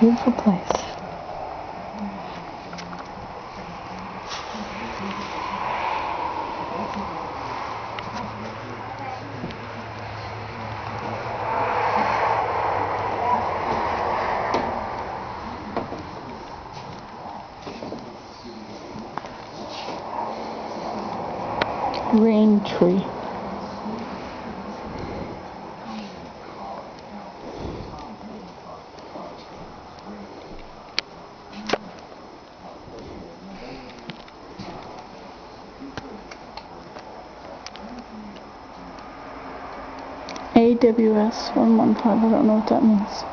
Beautiful place. Rain tree. AWS 115, I don't know what that means.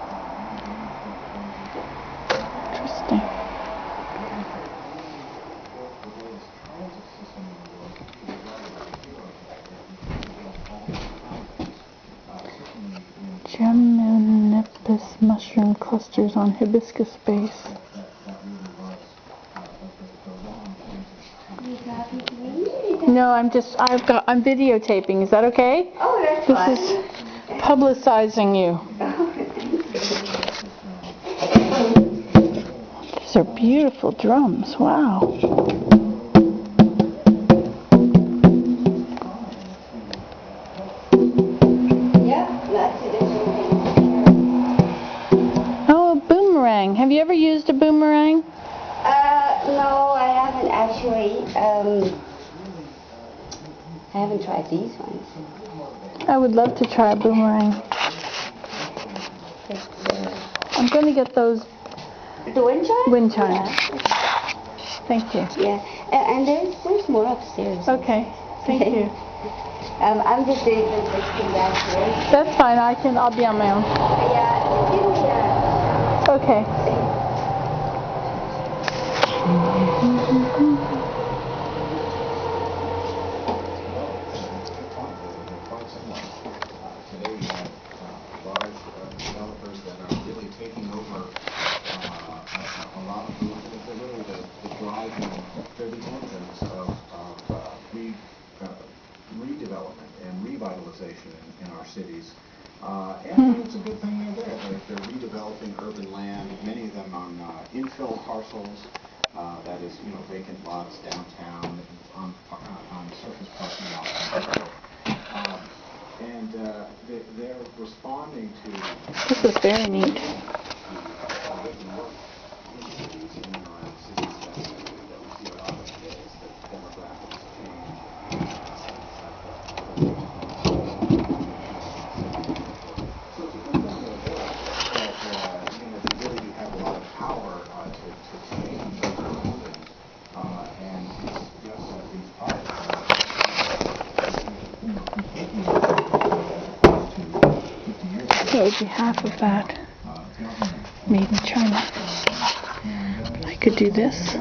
Interesting. Gemmonippus mushroom clusters on hibiscus base. No, I'm videotaping. Is that okay? Oh, that's fine. This is publicizing you. These are beautiful drums. Wow. Oh, a boomerang. Have you ever used a boomerang? No, I haven't actually. I haven't tried these ones. I would love to try a boomerang. I'm going to get those. The wind chimes? Wind chimes. Yeah. Thank you. Yeah, and there's more upstairs. Okay. Thank you. I'm just doing the fixing downstairs. That's fine. I'll be on my own. Yeah. Okay. Today we have large developers that are really taking over a lot of they're really the driving, they're the engines of redevelopment and revitalization in our cities. And it's a good thing they're redeveloping urban land, many of them on infill parcels, that is, vacant lots downtown, on surface parking lots. And they're responding to... This is very neat. That would be half of that made in China. I could do this.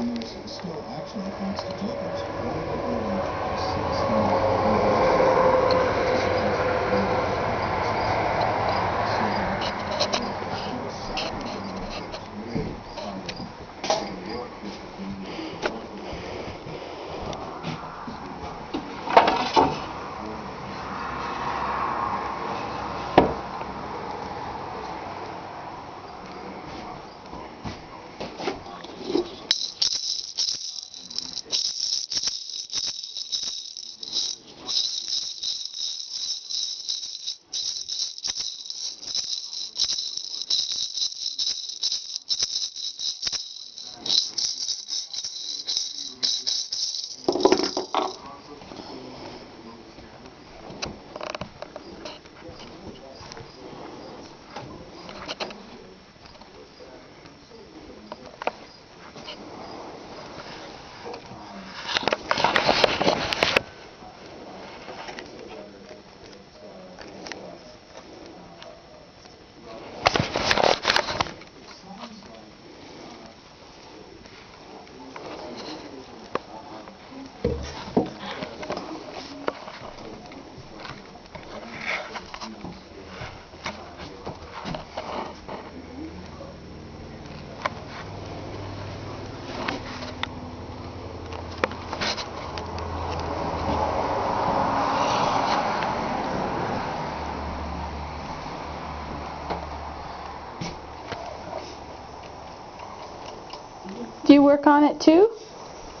Do you work on it too?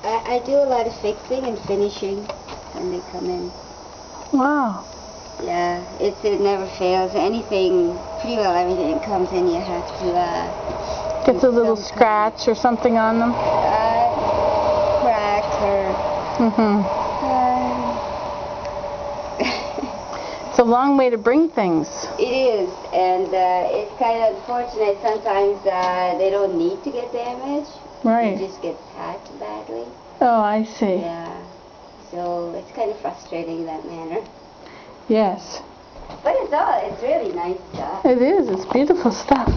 I do a lot of fixing and finishing when they come in. Wow. Yeah, it never fails. Anything, pretty well everything that comes in, you have to Gets a little scratch or something on them? crack or... Mm-hmm. It's a long way to bring things. It is, and it's kind of unfortunate. Sometimes they don't need to get damaged. Right. They just get hacked badly. Oh, I see. Yeah. So it's kind of frustrating in that manner. Yes. But it's really nice stuff. It is. It's beautiful stuff.